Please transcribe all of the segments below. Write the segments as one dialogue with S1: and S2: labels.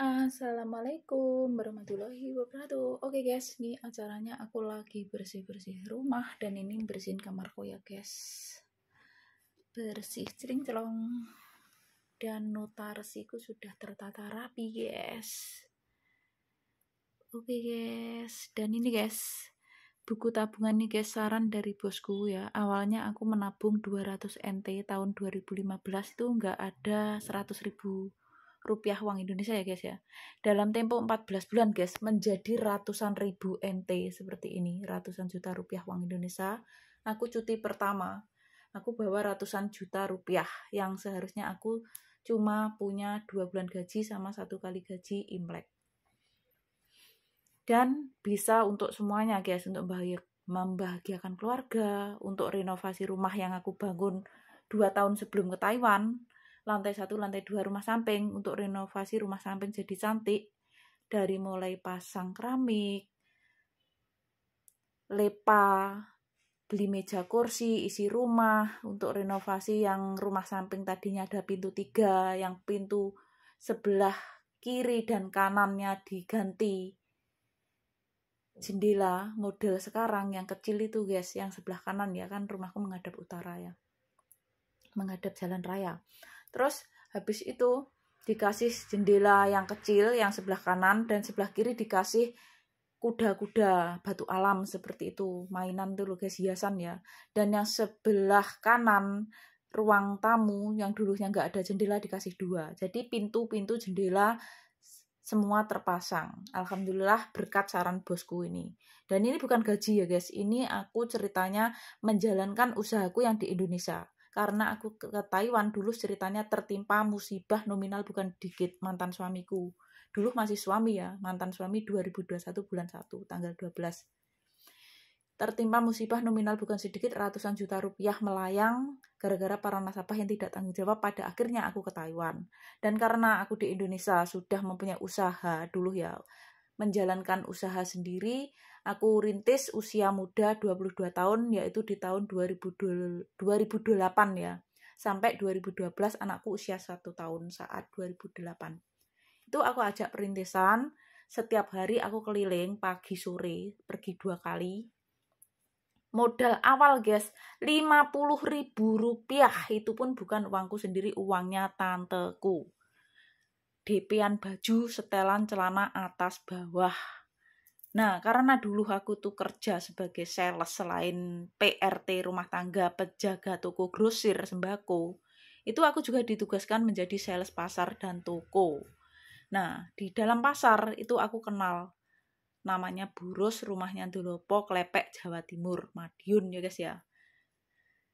S1: Assalamualaikum warahmatullahi wabarakatuh. Oke guys, ini acaranya aku lagi bersih-bersih rumah dan ini bersihin kamarku ya guys. Bersih celong dan notarsiku sudah tertata rapi guys. Oke guys, dan ini guys, buku tabungan nih guys, saran dari bosku ya. Awalnya aku menabung 200 NT tahun 2015 itu nggak ada 100.000 rupiah uang Indonesia ya guys ya. Dalam tempo 14 bulan guys menjadi ratusan ribu NT seperti ini, ratusan juta rupiah uang Indonesia. Aku cuti pertama, aku bawa ratusan juta rupiah yang seharusnya aku cuma punya 2 bulan gaji sama 1 kali gaji Imlek. Dan bisa untuk semuanya guys, untuk membahagiakan keluarga, untuk renovasi rumah yang aku bangun 2 tahun sebelum ke Taiwan, lantai 1, lantai 2 rumah samping, untuk renovasi rumah samping jadi cantik, dari mulai pasang keramik, lepa, beli meja kursi, isi rumah, untuk renovasi yang rumah samping tadinya ada pintu 3, yang pintu sebelah kiri dan kanannya diganti jendela model sekarang yang kecil itu guys, yang sebelah kanan ya, kan rumahku menghadap utara ya, menghadap jalan raya. Terus habis itu dikasih jendela yang kecil yang sebelah kanan, dan sebelah kiri dikasih kuda-kuda batu alam seperti itu, mainan tuh loh guys, hiasan ya. Dan yang sebelah kanan ruang tamu yang dulunya nggak ada jendela dikasih 2, jadi pintu-pintu jendela semua terpasang. Alhamdulillah berkat saran bosku ini. Dan ini bukan gaji ya guys, ini aku ceritanya menjalankan usahaku yang di Indonesia. Karena aku ke Taiwan dulu ceritanya tertimpa musibah nominal bukan dikit, mantan suamiku. Dulu masih suami ya, mantan suami 2021 bulan 1 tanggal 12. Tertimpa musibah nominal bukan sedikit, ratusan juta rupiah melayang gara-gara para nasabah yang tidak tanggung jawab. Pada akhirnya aku ke Taiwan. Dan karena aku di Indonesia sudah mempunyai usaha dulu ya, menjalankan usaha sendiri, aku rintis usia muda 22 tahun, yaitu di tahun 2008 ya. Sampai 2012 anakku usia 1 tahun saat 2008. Itu aku ajak perintisan, setiap hari aku keliling pagi sore, pergi 2 kali. Modal awal guys 50.000 rupiah, itu pun bukan uangku sendiri, uangnya tanteku. DP-an baju, setelan celana atas bawah. Nah, karena dulu aku tuh kerja sebagai sales, selain PRT rumah tangga, penjaga toko grosir sembako, itu aku juga ditugaskan menjadi sales pasar dan toko. Nah, di dalam pasar itu aku kenal namanya Burus, rumahnya Dolopo, Klepek, Jawa Timur, Madiun ya guys ya.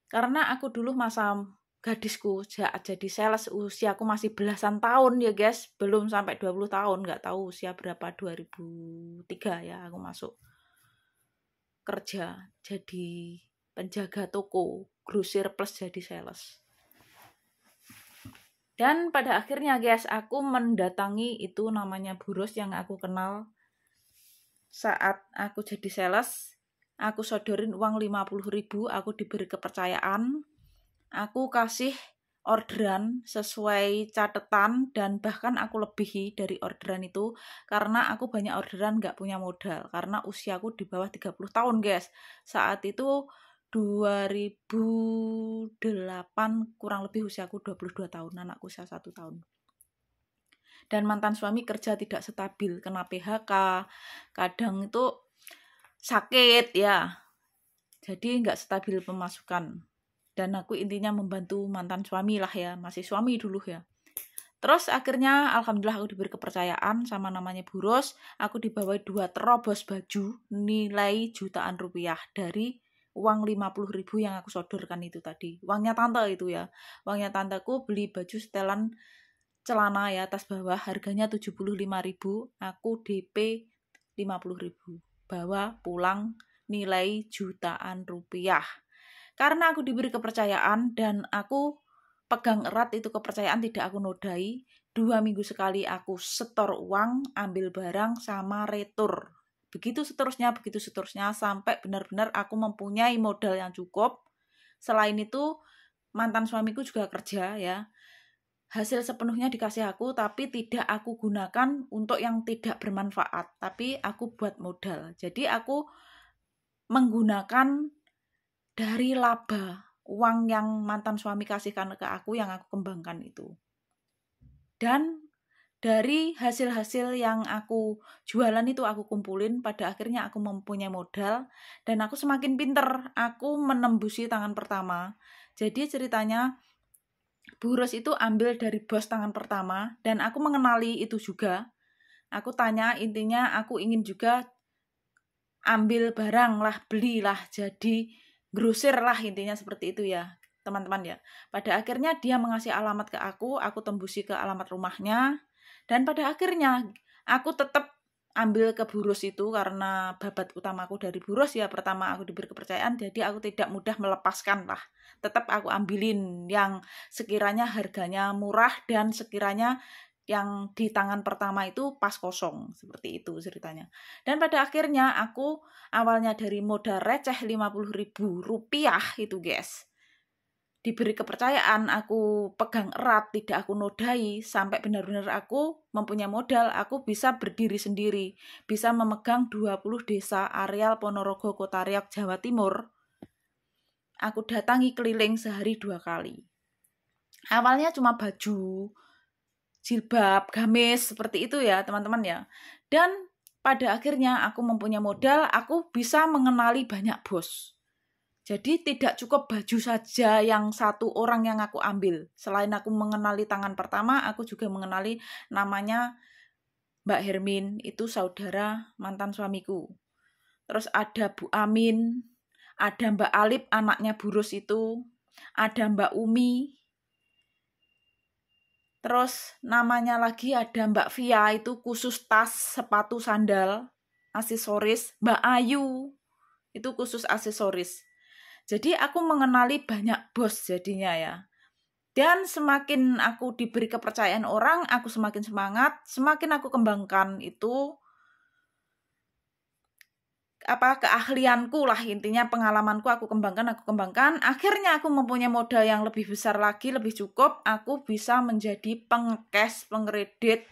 S1: Karena aku dulu masa gadisku jadi sales, usiaku masih belasan tahun ya guys, belum sampai 20 tahun, nggak tahu usia berapa, 2003 ya aku masuk kerja jadi penjaga toko grosir plus jadi sales. Dan pada akhirnya guys, aku mendatangi itu namanya Burus yang aku kenal. Saat aku jadi sales, aku sodorin uang 50.000, aku diberi kepercayaan, aku kasih orderan sesuai catatan, dan bahkan aku lebihi dari orderan itu karena aku banyak orderan gak punya modal, karena usiaku di bawah 30 tahun guys. Saat itu 2008 kurang lebih usiaku 22 tahun, anakku usia 1 tahun. Dan mantan suami kerja tidak stabil, kena PHK, kadang itu sakit ya, jadi nggak stabil pemasukan. Dan aku intinya membantu mantan suami lah ya, masih suami dulu ya. Terus akhirnya alhamdulillah aku diberi kepercayaan sama namanya Burus, aku dibawa 2 terobos baju nilai jutaan rupiah dari uang 50.000 yang aku sodorkan itu tadi. Uangnya tante itu ya, uangnya tanteku beli baju setelan celana ya, atas bawah, harganya 75.000, aku DP 50.000, bawa pulang nilai jutaan rupiah. Karena aku diberi kepercayaan dan aku pegang erat itu kepercayaan, tidak aku nodai. 2 minggu sekali aku setor uang, ambil barang sama retur. Begitu seterusnya sampai benar-benar aku mempunyai modal yang cukup. Selain itu mantan suamiku juga kerja ya. hasil sepenuhnya dikasih aku, tapi tidak aku gunakan untuk yang tidak bermanfaat, tapi aku buat modal. Jadi aku menggunakan dari laba uang yang mantan suami kasihkan ke aku yang aku kembangkan itu. Dan dari hasil-hasil yang aku jualan itu aku kumpulin, pada akhirnya aku mempunyai modal dan aku semakin pinter, aku menembusi tangan pertama. Jadi ceritanya Bu Ros itu ambil dari bos tangan pertama dan aku mengenali itu juga. Aku tanya, intinya aku ingin juga ambil barang lah, belilah, jadi grosir lah, intinya seperti itu ya teman-teman ya. Pada akhirnya dia mengasih alamat ke aku tembusi ke alamat rumahnya. Dan pada akhirnya aku tetap ambil ke Bu Ros itu karena babat utamaku dari Bu Ros ya, pertama aku diberi kepercayaan, jadi aku tidak mudah melepaskan lah. Tetap aku ambilin yang sekiranya harganya murah dan sekiranya yang di tangan pertama itu pas kosong, seperti itu ceritanya. Dan pada akhirnya aku awalnya dari modal receh 50.000 rupiah itu guys, diberi kepercayaan, aku pegang erat, tidak aku nodai, sampai benar-benar aku mempunyai modal, aku bisa berdiri sendiri, bisa memegang 20 desa areal Ponorogo, Kota Riau, Jawa Timur. Aku datangi keliling sehari 2 kali. Awalnya cuma baju, jilbab, gamis, seperti itu ya teman-teman ya. Dan pada akhirnya aku mempunyai modal, aku bisa mengenali banyak bos. Jadi tidak cukup baju saja yang satu orang yang aku ambil. Selain aku mengenali tangan pertama, aku juga mengenali namanya Mbak Hermin, itu saudara mantan suamiku. Terus ada Bu Amin, ada Mbak Alip, anaknya Bu Ros itu, ada Mbak Umi. Terus namanya lagi ada Mbak Via, itu khusus tas, sepatu, sandal, aksesoris. Mbak Ayu, itu khusus aksesoris. Jadi aku mengenali banyak bos jadinya ya. Dan semakin aku diberi kepercayaan orang, aku semakin semangat, semakin aku kembangkan itu keahlianku lah, intinya pengalamanku aku kembangkan. Akhirnya aku mempunyai modal yang lebih besar lagi, lebih cukup, aku bisa menjadi pengekes, pengkredit,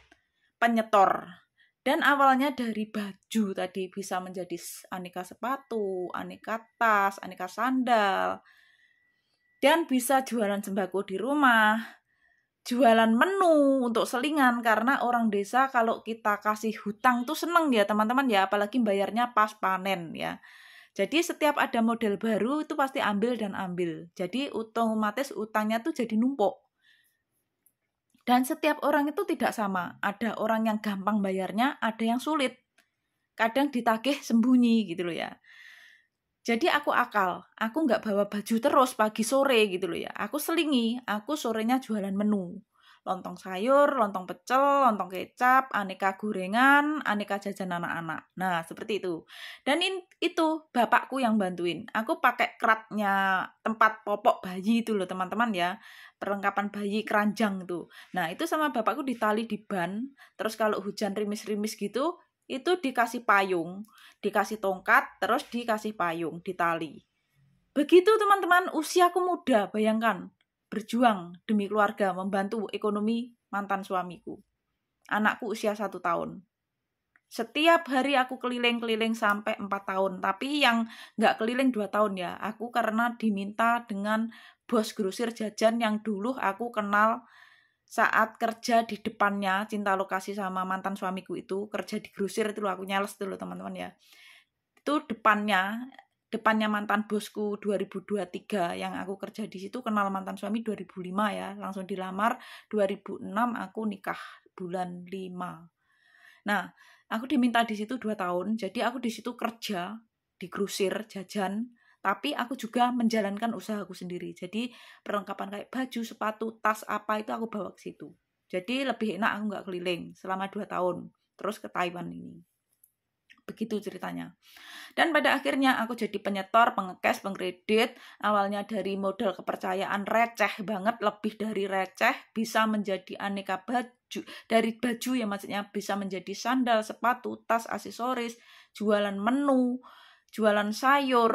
S1: penyetor. Dan awalnya dari baju tadi bisa menjadi aneka sepatu, aneka tas, aneka sandal. Dan bisa jualan sembako di rumah, jualan menu untuk selingan, karena orang desa kalau kita kasih hutang tuh seneng ya teman-teman ya, apalagi bayarnya pas panen ya. Jadi setiap ada model baru itu pasti ambil dan ambil. Jadi otomatis utangnya tuh jadi numpuk. Dan setiap orang itu tidak sama. Ada orang yang gampang bayarnya, ada yang sulit. Kadang ditagih sembunyi gitu loh ya. Jadi aku akal, aku nggak bawa baju terus pagi sore gitu loh ya. Aku selingi, aku sorenya jualan menu. Lontong sayur, lontong pecel, lontong kecap, aneka gorengan, aneka jajan anak-anak. Nah, seperti itu. Dan itu bapakku yang bantuin. Aku pakai keratnya tempat popok bayi itu loh teman-teman ya. Perlengkapan bayi keranjang tuh. Nah, itu sama bapakku ditali di ban. Terus kalau hujan rimis-rimis gitu, itu dikasih payung, dikasih tongkat, terus dikasih payung, ditali. Begitu teman-teman, usiaku muda, bayangkan. Berjuang demi keluarga, membantu ekonomi mantan suamiku. Anakku usia 1 tahun. Setiap hari aku keliling-keliling sampai 4 tahun. Tapi yang nggak keliling 2 tahun ya. Aku karena diminta dengan bos grosir jajan yang dulu aku kenal saat kerja di depannya, cinta lokasi sama mantan suamiku itu, kerja di grosir itu loh, aku nyales dulu teman-teman ya. Itu depannya mantan bosku 2023 yang aku kerja di situ, kenal mantan suami 2005 ya, langsung dilamar 2006, aku nikah bulan 5. Nah, aku diminta di situ 2 tahun, jadi aku di situ kerja di grosir jajan, tapi aku juga menjalankan usahaku sendiri. Jadi perlengkapan kayak baju, sepatu, tas apa itu aku bawa ke situ. Jadi lebih enak aku nggak keliling selama 2 tahun. Terus ke Taiwan ini. Begitu ceritanya. Dan pada akhirnya aku jadi penyetor, pengekes, pengkredit. Awalnya dari modal kepercayaan receh banget, lebih dari receh, bisa menjadi aneka baju. Dari baju ya maksudnya bisa menjadi sandal, sepatu, tas, aksesoris, jualan menu, jualan sayur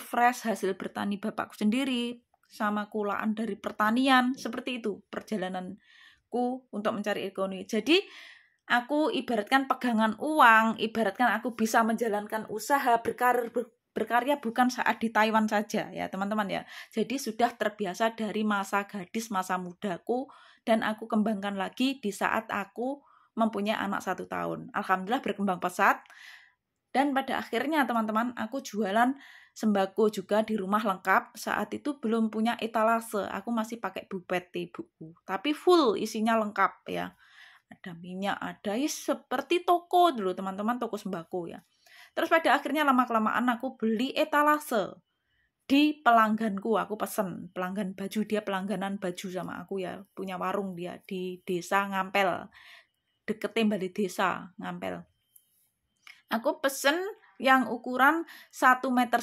S1: fresh hasil bertani bapakku sendiri, sama kulaan dari pertanian. Seperti itu perjalanan hidupku untuk mencari ekonomi. Jadi aku ibaratkan pegangan uang, ibaratkan aku bisa menjalankan usaha, berkarya bukan saat di Taiwan saja ya teman-teman ya. Jadi sudah terbiasa dari masa gadis, masa mudaku, dan aku kembangkan lagi di saat aku mempunyai anak 1 tahun. Alhamdulillah berkembang pesat. Dan pada akhirnya teman-teman, aku jualan sembako juga di rumah lengkap. Saat itu belum punya etalase, aku masih pakai bupet ibuku. Tapi full isinya lengkap ya. Ada minyak, ada ya seperti toko dulu teman-teman, toko sembako ya. Terus pada akhirnya lama-kelamaan aku beli etalase di pelangganku. Aku pesen pelanggan baju, dia pelangganan baju sama aku ya. Punya warung dia di desa Ngampel, deketin Balai Desa Ngampel. Aku pesen yang ukuran 1,5 meter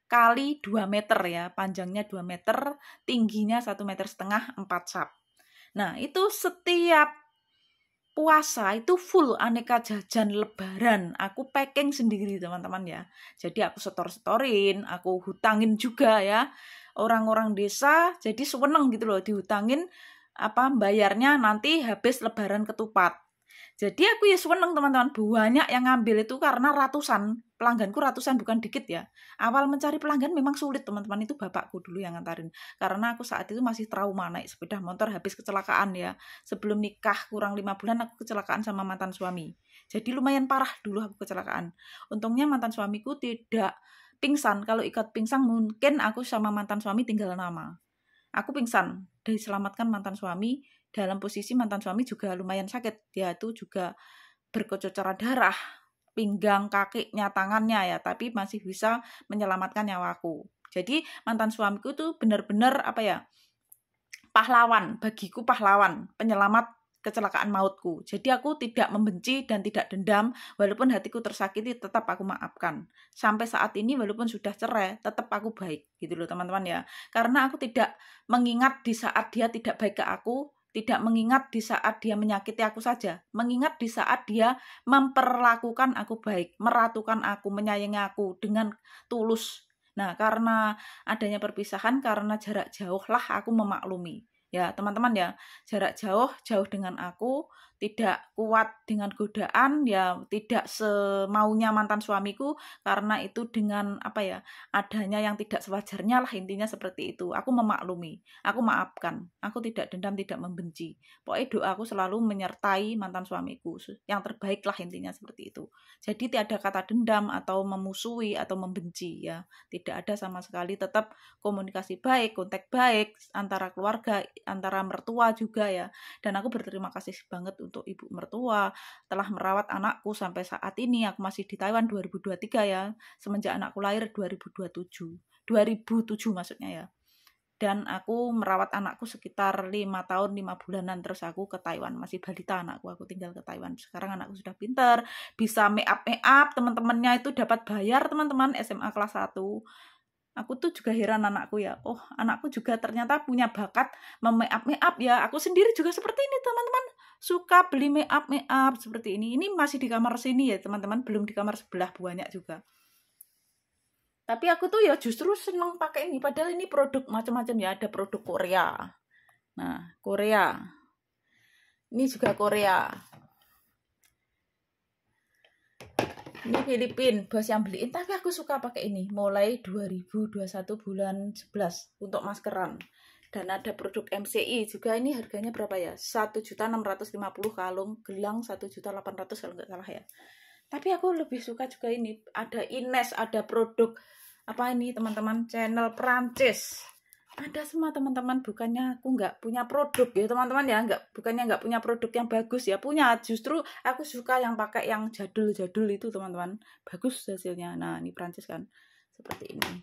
S1: kali 2 meter ya, panjangnya 2 meter, tingginya 1,5 meter 4 sap. Nah, itu setiap puasa itu full aneka jajan lebaran. Aku packing sendiri teman-teman ya. Jadi aku setor-setorin, aku hutangin juga ya. Orang-orang desa jadi seneng gitu loh, dihutangin bayarnya nanti habis lebaran ketupat. Jadi aku ya seneng teman-teman, banyak yang ngambil itu karena ratusan, pelangganku ratusan bukan dikit ya. Awal mencari pelanggan memang sulit teman-teman, itu bapakku dulu yang ngantarin. Karena aku saat itu masih trauma naik sepeda motor habis kecelakaan ya. Sebelum nikah kurang 5 bulan aku kecelakaan sama mantan suami. Jadi lumayan parah dulu aku kecelakaan. Untungnya mantan suamiku tidak pingsan, kalau ikut pingsan mungkin aku sama mantan suami tinggal nama. Aku pingsan, diselamatkan mantan suami. Dalam posisi mantan suami juga lumayan sakit, dia itu juga berkecocoran darah, pinggang, kakinya, tangannya ya, tapi masih bisa menyelamatkan nyawaku. Jadi mantan suamiku tuh benar-benar pahlawan, bagiku pahlawan, penyelamat kecelakaan mautku. Jadi aku tidak membenci dan tidak dendam, walaupun hatiku tersakiti tetap aku maafkan. Sampai saat ini walaupun sudah cerai, tetap aku baik gitu loh teman-teman ya. Karena aku tidak mengingat di saat dia tidak baik ke aku, tidak mengingat di saat dia menyakiti aku saja, mengingat di saat dia memperlakukan aku baik, meratukan aku, menyayangi aku dengan tulus. Nah, karena adanya perpisahan, karena jarak jauh lah aku memaklumi. Ya, teman-teman ya, jarak jauh dengan aku, tidak kuat dengan godaan, ya tidak semaunya mantan suamiku, karena itu dengan adanya yang tidak sewajarnya lah, intinya seperti itu. Aku memaklumi, aku maafkan, aku tidak dendam, tidak membenci. Pokoknya doaku selalu menyertai mantan suamiku, yang terbaik lah intinya seperti itu. Jadi tidak ada kata dendam atau memusuhi atau membenci ya, tidak ada sama sekali. Tetap komunikasi baik, kontak baik antara keluarga, antara mertua juga ya. Dan aku berterima kasih banget untuk ibu mertua telah merawat anakku sampai saat ini. Aku masih di Taiwan 2023 ya, semenjak anakku lahir 2007 maksudnya ya. Dan aku merawat anakku sekitar 5 tahun 5 bulanan, terus aku ke Taiwan, masih balita anakku, aku tinggal ke Taiwan. Sekarang anakku sudah pintar, bisa make up, teman-temannya itu dapat bayar teman-teman, SMA kelas 1. Aku tuh juga heran anakku ya, oh anakku juga ternyata punya bakat make up ya. Aku sendiri juga seperti ini teman-teman, suka beli make up seperti ini. Ini masih di kamar sini ya teman-teman, belum di kamar sebelah, banyak juga. Tapi aku tuh ya justru seneng pakai ini, padahal ini produk macam-macam ya, ada produk Korea. Nah, Korea. Ini juga Korea. Ini Filipin, bos yang beliin, tapi aku suka pakai ini. Mulai 2021 bulan 11 untuk maskeran. Dan ada produk MCI juga, ini harganya berapa ya? 1.650 kalung, gelang 1.800 kalau nggak salah ya. Tapi aku lebih suka juga ini, ada Ines, ada produk ini teman-teman, channel Prancis. Ada semua teman-teman, bukannya aku nggak punya produk ya teman-teman ya, bukannya nggak punya produk yang bagus ya, punya. Justru aku suka yang pakai yang jadul-jadul itu teman-teman, bagus hasilnya. Nah ini Prancis kan, seperti ini.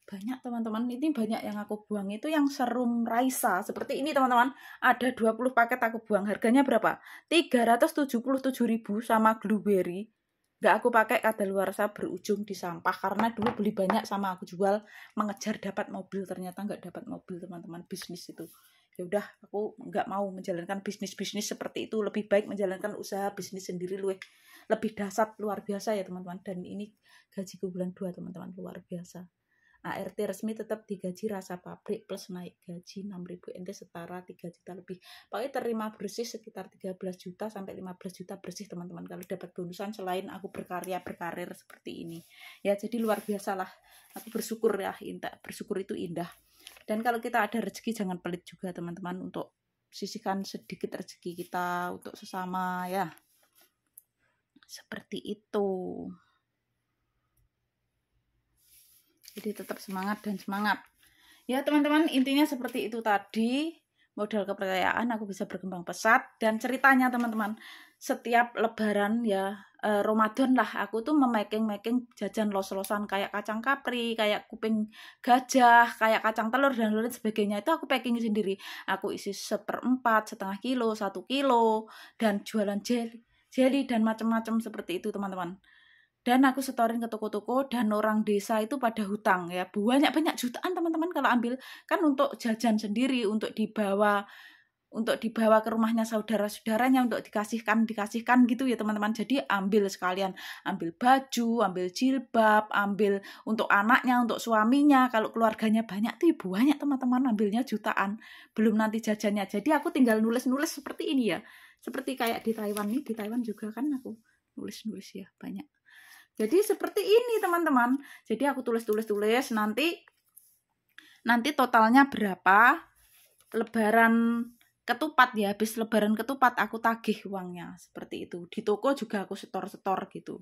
S1: Banyak teman-teman, ini banyak yang aku buang, itu yang serum Raisa seperti ini teman-teman, ada 20 paket aku buang. Harganya berapa? 377.000 sama Blueberry. Nggak aku pakai kadaluarsa, berujung di sampah, karena dulu beli banyak sama aku jual, mengejar dapat mobil, ternyata nggak dapat mobil teman-teman, bisnis itu. Ya udah, aku nggak mau menjalankan bisnis seperti itu, lebih baik menjalankan usaha bisnis sendiri, lebih dahsyat, luar biasa ya teman-teman. Dan ini gajiku bulan 2 teman-teman, luar biasa. ART resmi tetap digaji rasa pabrik plus naik gaji 6.000 ente setara 3 juta lebih. Pokoknya terima bersih sekitar 13 juta sampai 15 juta bersih teman-teman kalau dapat bonusan selain aku berkarir seperti ini. Ya jadi luar biasa lah. Aku bersyukur ya, bersyukur itu indah. Dan kalau kita ada rezeki jangan pelit juga teman-teman untuk sisihkan sedikit rezeki kita untuk sesama ya. Seperti itu. Jadi tetap semangat dan semangat. Ya teman-teman, intinya seperti itu tadi. Modal kepercayaan aku bisa berkembang pesat. Dan ceritanya teman-teman, setiap lebaran ya Ramadan lah, aku tuh memaking jajan los-losan kayak kacang kapri, kayak kuping gajah, kayak kacang telur dan lain sebagainya. Itu aku packing sendiri. Aku isi 1/4, setengah kilo, 1 kilo, dan jualan jelly dan macam-macam seperti itu teman-teman. Dan aku setorin ke toko-toko dan orang desa itu pada hutang ya, banyak jutaan teman-teman kalau ambil kan untuk jajan sendiri, untuk dibawa ke rumahnya saudara-saudaranya, untuk dikasihkan gitu ya teman-teman. Jadi ambil sekalian, ambil baju, ambil jilbab, ambil untuk anaknya, untuk suaminya. Kalau keluarganya banyak tuh banyak teman-teman, ambilnya jutaan, belum nanti jajannya. Jadi aku tinggal nulis-nulis seperti ini ya, seperti kayak di Taiwan nih, di Taiwan juga kan aku nulis-nulis ya banyak. Jadi seperti ini teman-teman. Jadi aku tulis nanti totalnya berapa lebaran ketupat ya. Habis lebaran ketupat aku tagih uangnya seperti itu. Di toko juga aku setor gitu.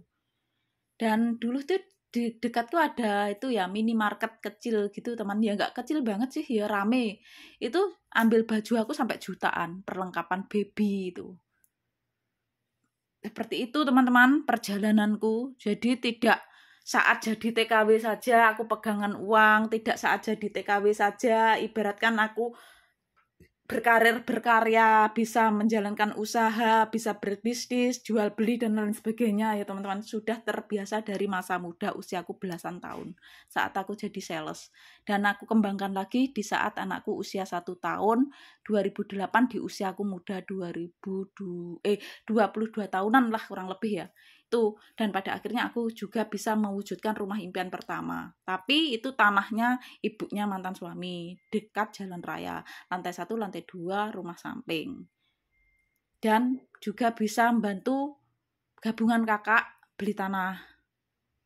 S1: Dan dulu tuh di dekatku ada itu ya minimarket kecil gitu teman. Ya nggak kecil banget sih ya, rame. Itu ambil baju aku sampai jutaan, perlengkapan baby itu. Seperti itu teman-teman perjalananku. Jadi tidak saat jadi TKW saja aku pegangan uang, tidak saat jadi TKW saja ibaratkan aku berkarya, bisa menjalankan usaha, bisa berbisnis, jual beli dan lain sebagainya ya teman-teman. Sudah terbiasa dari masa muda usiaku belasan tahun saat aku jadi sales. Dan aku kembangkan lagi di saat anakku usia 1 tahun, 2008 di usiaku muda 22 tahunan lah kurang lebih ya. Itu dan pada akhirnya aku juga bisa mewujudkan rumah impian pertama. Tapi itu tanahnya ibunya mantan suami, dekat jalan raya, lantai 1, lantai 2, rumah samping. Dan juga bisa membantu gabungan kakak beli tanah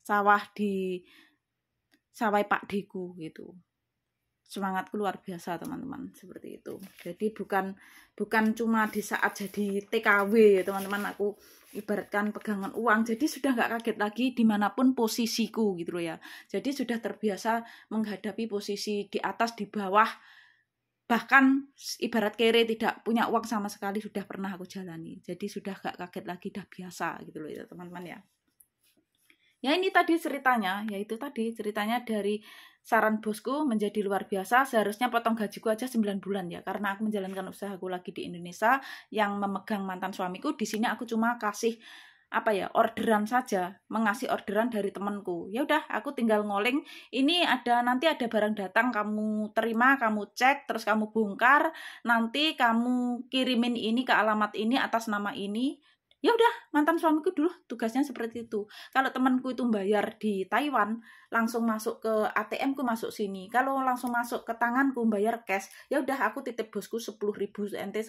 S1: sawah di sawah Pak Deku gitu. Semangatku luar biasa teman-teman, seperti itu. Jadi bukan cuma di saat jadi TKW ya teman-teman, aku ibaratkan pegangan uang, jadi sudah nggak kaget lagi dimanapun posisiku gitu loh ya. Jadi sudah terbiasa menghadapi posisi di atas, di bawah, bahkan ibarat kere tidak punya uang sama sekali sudah pernah aku jalani. Jadi sudah nggak kaget lagi, udah biasa gitu loh ya teman-teman ya. Ya ini tadi ceritanya, yaitu tadi ceritanya dari saran bosku menjadi luar biasa. Seharusnya potong gajiku aja 9 bulan ya, karena aku menjalankan usahaku lagi di Indonesia yang memegang mantan suamiku. Di sini aku cuma kasih orderan saja, mengasih orderan dari temanku. Ya udah, aku tinggal ngoling. Ini nanti ada barang datang, kamu terima, kamu cek, terus kamu bongkar. Nanti kamu kirimin ini ke alamat ini atas nama ini. Ya udah, mantan suamiku dulu tugasnya seperti itu. Kalau temanku itu bayar di Taiwan, langsung masuk ke ATM-ku masuk sini. Kalau langsung masuk ke tanganku bayar cash, ya udah aku titip bosku 10.000 NT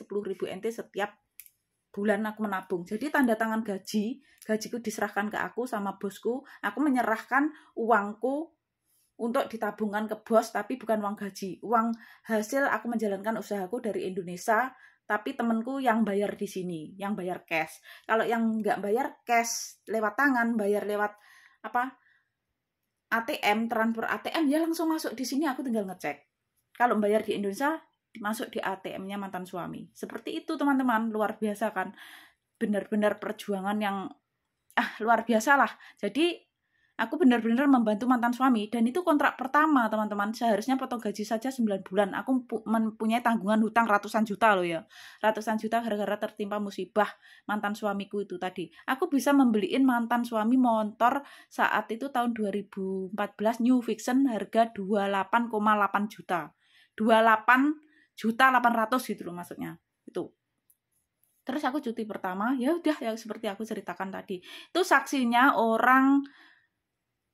S1: setiap bulan aku menabung. Jadi tanda tangan gajiku diserahkan ke aku sama bosku. Aku menyerahkan uangku untuk ditabungkan ke bos, tapi bukan uang gaji. Uang hasil aku menjalankan usahaku dari Indonesia, tapi temenku yang bayar di sini, yang bayar cash. Kalau yang nggak bayar cash lewat tangan, bayar lewat ATM, transfer ATM, ya langsung masuk di sini, aku tinggal ngecek. Kalau bayar di Indonesia, masuk di ATM-nya mantan suami. Seperti itu teman-teman, luar biasa kan. Benar-benar perjuangan yang luar biasa lah. Jadi aku benar-benar membantu mantan suami, dan itu kontrak pertama teman-teman. Seharusnya potong gaji saja 9 bulan. Aku mempunyai tanggungan hutang ratusan juta loh ya. Ratusan juta gara-gara tertimpa musibah mantan suamiku itu tadi. Aku bisa membeliin mantan suami motor saat itu tahun 2014 New Vision harga 28,8 juta. 28.800.000 gitu loh maksudnya. Itu. Terus aku cuti pertama, ya udah ya seperti aku ceritakan tadi. Itu saksinya orang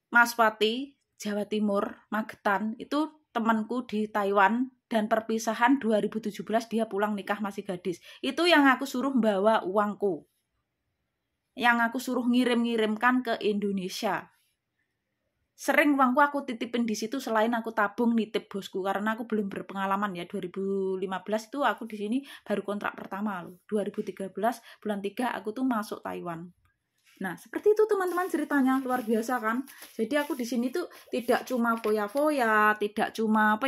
S1: Mas Pati, Jawa Timur, Magetan, itu temanku di Taiwan, dan perpisahan 2017 dia pulang nikah masih gadis. Itu yang aku suruh bawa uangku. Yang aku suruh ngirim-ngirimkan ke Indonesia. Sering uangku aku titipin di situ selain aku tabung nitip bosku, karena aku belum berpengalaman ya. 2015 itu aku di sini baru kontrak pertama loh. 2013 bulan 3 aku tuh masuk Taiwan. Nah, seperti itu teman-teman ceritanya, luar biasa kan? Jadi aku di sini tuh tidak cuma foya-foya, tidak cuma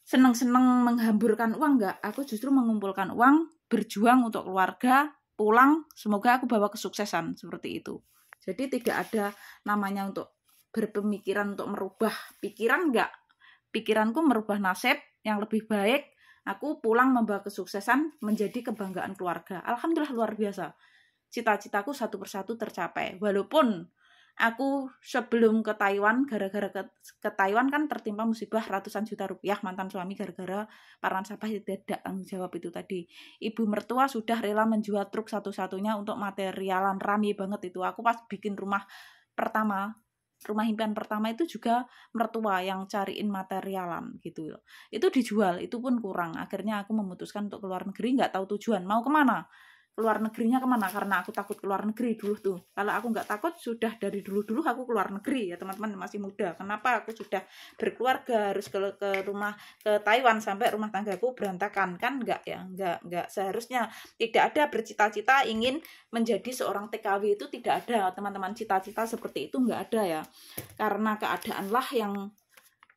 S1: seneng-seneng menghamburkan uang, enggak. Aku justru mengumpulkan uang, berjuang untuk keluarga, pulang, semoga aku bawa kesuksesan seperti itu. Jadi tidak ada namanya untuk berpemikiran untuk merubah pikiran, enggak. Pikiranku merubah nasib yang lebih baik, aku pulang membawa kesuksesan menjadi kebanggaan keluarga. Alhamdulillah luar biasa. Cita-citaku satu persatu tercapai. Walaupun aku sebelum ke Taiwan, gara-gara ke Taiwan kan tertimpa musibah ratusan juta rupiah mantan suami gara-gara para nasabah tidak tanggung jawab itu tadi. Ibu mertua sudah rela menjual truk satu-satunya untuk materialan, rame banget itu. Aku pas bikin rumah impian pertama itu juga mertua yang cariin materialan gitu. Itu dijual, itu pun kurang. Akhirnya aku memutuskan untuk keluar negeri, nggak tahu tujuan. Mau kemana? Keluar negerinya kemana? Karena aku takut keluar negeri dulu tuh. Kalau aku nggak takut, sudah dari dulu aku keluar negeri ya teman-teman, masih muda. Kenapa aku sudah berkeluarga harus ke rumah ke Taiwan sampai rumah tanggaku berantakan? Kan nggak ya, nggak seharusnya. Tidak ada bercita-cita ingin menjadi seorang TKW, itu tidak ada teman-teman. Cita-cita seperti itu nggak ada ya. Karena keadaanlah yang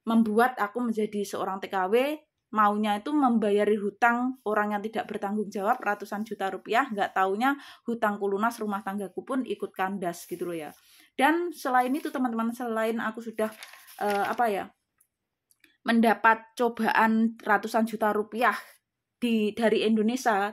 S1: membuat aku menjadi seorang TKW. Maunya itu membayari hutang orang yang tidak bertanggung jawab ratusan juta rupiah, nggak taunya hutangku lunas, rumah tanggaku pun ikut kandas gitu loh ya. Dan selain itu teman-teman, selain aku sudah mendapat cobaan ratusan juta rupiah dari Indonesia,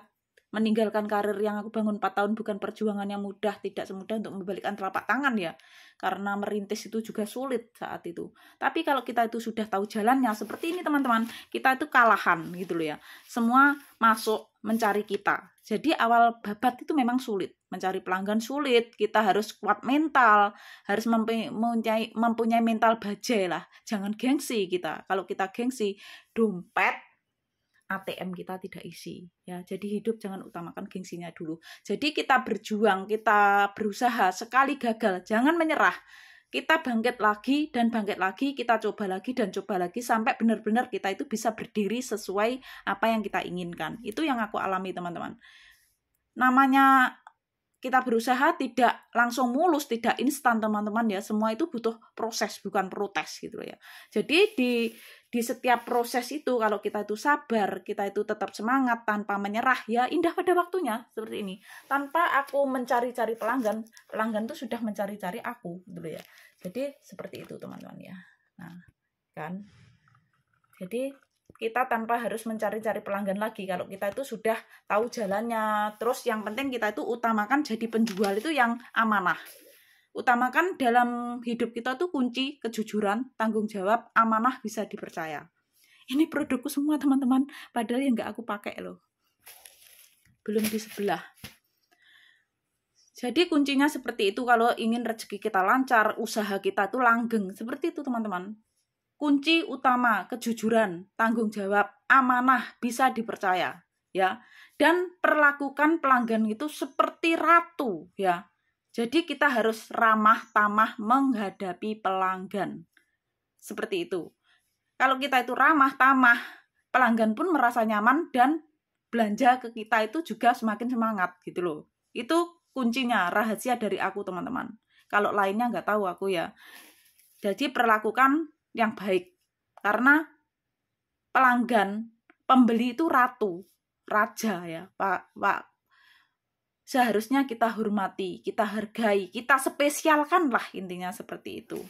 S1: meninggalkan karir yang aku bangun 4 tahun, bukan perjuangan yang mudah, tidak semudah untuk membalikkan telapak tangan ya, karena merintis itu juga sulit saat itu. Tapi kalau kita itu sudah tahu jalannya, seperti ini teman-teman, kita itu kalahan gitu loh ya, semua masuk mencari kita. Jadi awal babat itu memang sulit, mencari pelanggan sulit, kita harus kuat mental, harus mempunyai mental bajai lah, jangan gengsi kita. Kalau kita gengsi, dompet ATM kita tidak isi ya. Jadi hidup jangan utamakan gengsinya dulu. Jadi kita berjuang, kita berusaha, sekali gagal jangan menyerah. Kita bangkit lagi dan bangkit lagi, kita coba lagi dan coba lagi sampai benar-benar kita itu bisa berdiri sesuai apa yang kita inginkan. Itu yang aku alami teman-teman. Namanya kita berusaha tidak langsung mulus, tidak instan teman-teman ya. Semua itu butuh proses, bukan protes gitu ya. Jadi di setiap proses itu kalau kita itu sabar, kita itu tetap semangat tanpa menyerah ya, indah pada waktunya seperti ini. Tanpa aku mencari-cari pelanggan itu sudah mencari-cari aku gitu ya. Jadi seperti itu teman-teman ya. Nah, kan. Jadi kita tanpa harus mencari-cari pelanggan lagi. Kalau kita itu sudah tahu jalannya. Terus yang penting kita itu utamakan jadi penjual itu yang amanah. Utamakan dalam hidup kita tuh kunci kejujuran, tanggung jawab, amanah, bisa dipercaya. Ini produkku semua teman-teman. Padahal yang nggak aku pakai loh. Belum di sebelah. Jadi kuncinya seperti itu kalau ingin rezeki kita lancar, usaha kita tuh langgeng. Seperti itu teman-teman. Kunci utama kejujuran, tanggung jawab, amanah, bisa dipercaya ya. Dan perlakukan pelanggan itu seperti ratu ya. Jadi kita harus ramah tamah menghadapi pelanggan. Seperti itu. Kalau kita itu ramah tamah, pelanggan pun merasa nyaman dan belanja ke kita itu juga semakin semangat gitu loh. Itu kuncinya, rahasia dari aku teman-teman. Kalau lainnya nggak tahu aku ya. Jadi perlakukan yang baik, karena pelanggan, pembeli itu ratu, raja ya, Pak. Seharusnya kita hormati, kita hargai, kita spesialkan lah, intinya seperti itu.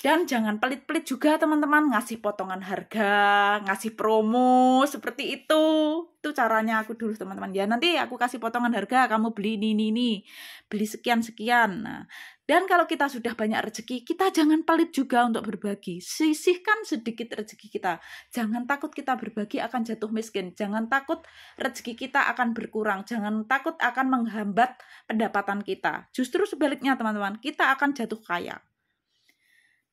S1: Dan jangan pelit-pelit juga teman-teman, ngasih potongan harga, ngasih promo, seperti itu. Itu caranya aku dulu teman-teman. Ya nanti aku kasih potongan harga, kamu beli ini, beli sekian-sekian. Nah, dan kalau kita sudah banyak rezeki, kita jangan pelit juga untuk berbagi. Sisihkan sedikit rezeki kita. Jangan takut kita berbagi akan jatuh miskin. Jangan takut rezeki kita akan berkurang. Jangan takut akan menghambat pendapatan kita. Justru sebaliknya teman-teman, kita akan jatuh kaya.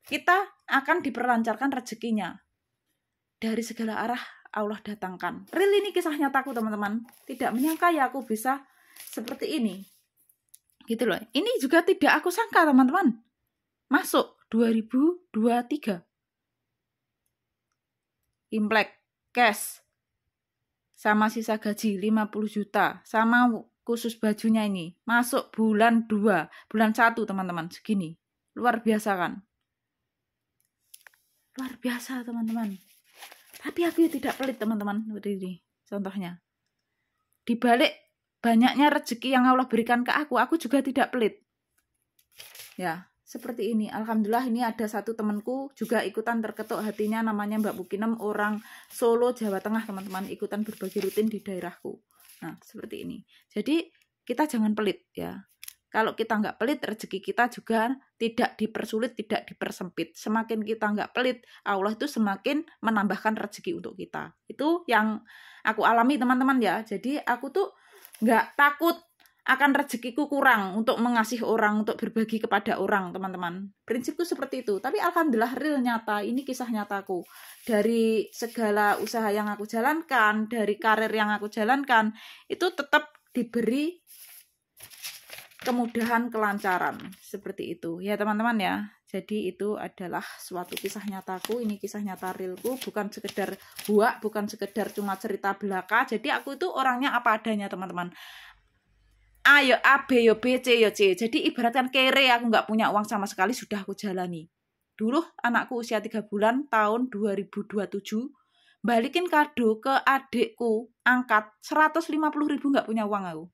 S1: Kita akan diperlancarkan rezekinya. Dari segala arah Allah datangkan. Real ini kisah nyataku teman-teman. Tidak menyangka ya aku bisa seperti ini. Gitu loh. Ini juga tidak aku sangka teman-teman. Masuk 2023. Imlek, cash. Sama sisa gaji 50 juta. Sama khusus bajunya ini. Masuk bulan 2. Bulan 1 teman-teman. Segini. Luar biasa kan? Luar biasa teman-teman. Tapi aku tidak pelit teman-teman. Ini contohnya. Di balik banyaknya rezeki yang Allah berikan ke aku juga tidak pelit. Ya, seperti ini. Alhamdulillah ini ada satu temanku juga ikutan terketuk hatinya, namanya Mbak Bukinem, orang Solo, Jawa Tengah teman-teman, ikutan berbagi rutin di daerahku. Nah, seperti ini. Jadi kita jangan pelit ya. Kalau kita nggak pelit, rezeki kita juga tidak dipersulit, tidak dipersempit. Semakin kita nggak pelit, Allah itu semakin menambahkan rezeki untuk kita. Itu yang aku alami teman-teman ya. Jadi aku tuh nggak takut akan rezekiku kurang untuk mengasihi orang, untuk berbagi kepada orang teman-teman. Prinsipku seperti itu. Tapi alhamdulillah real nyata, ini kisah nyataku. Dari segala usaha yang aku jalankan, dari karir yang aku jalankan, itu tetap diberi kemudahan, kelancaran, seperti itu ya teman-teman ya. Jadi itu adalah suatu kisah nyataku, ini kisah nyata realku, bukan sekedar buak, bukan sekedar cuma cerita belaka. Jadi aku itu orangnya apa adanya teman-teman. A yo A, B yo B, C yo C. Jadi ibaratkan kere, aku nggak punya uang sama sekali, sudah aku jalani. Dulu anakku usia 3 bulan tahun 2027, balikin kado ke adikku, angkat 150.000 nggak punya uang aku.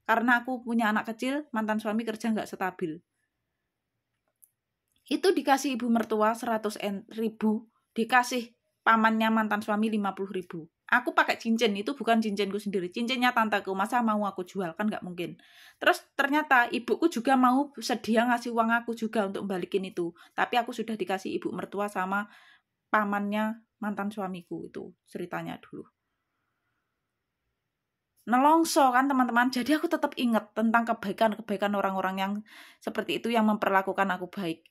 S1: Karena aku punya anak kecil, mantan suami kerja nggak stabil. Itu dikasih ibu mertua 100.000, dikasih pamannya mantan suami 50.000. Aku pakai cincin, itu bukan cincinku sendiri, cincinnya tanteku, masa mau aku jual, kan nggak mungkin. Terus ternyata ibuku juga mau sedia ngasih uang aku juga untuk balikin itu. Tapi aku sudah dikasih ibu mertua sama pamannya mantan suamiku, itu ceritanya dulu. Nelongso kan teman-teman. Jadi aku tetap ingat tentang kebaikan-kebaikan orang-orang yang seperti itu, yang memperlakukan aku baik.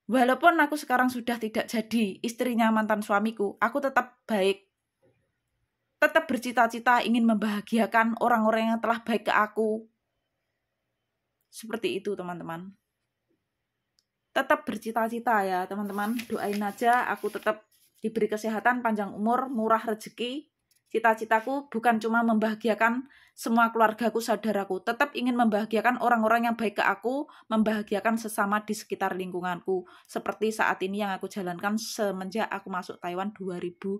S1: Walaupun aku sekarang sudah tidak jadi istrinya mantan suamiku, aku tetap baik. Tetap bercita-cita ingin membahagiakan orang-orang yang telah baik ke aku. Seperti itu teman-teman. Tetap bercita-cita ya teman-teman. Doain aja aku tetap diberi kesehatan, panjang umur, murah rezeki. Cita-citaku bukan cuma membahagiakan semua keluargaku, saudaraku. Tetap ingin membahagiakan orang-orang yang baik ke aku, membahagiakan sesama di sekitar lingkunganku. Seperti saat ini yang aku jalankan semenjak aku masuk Taiwan 2013.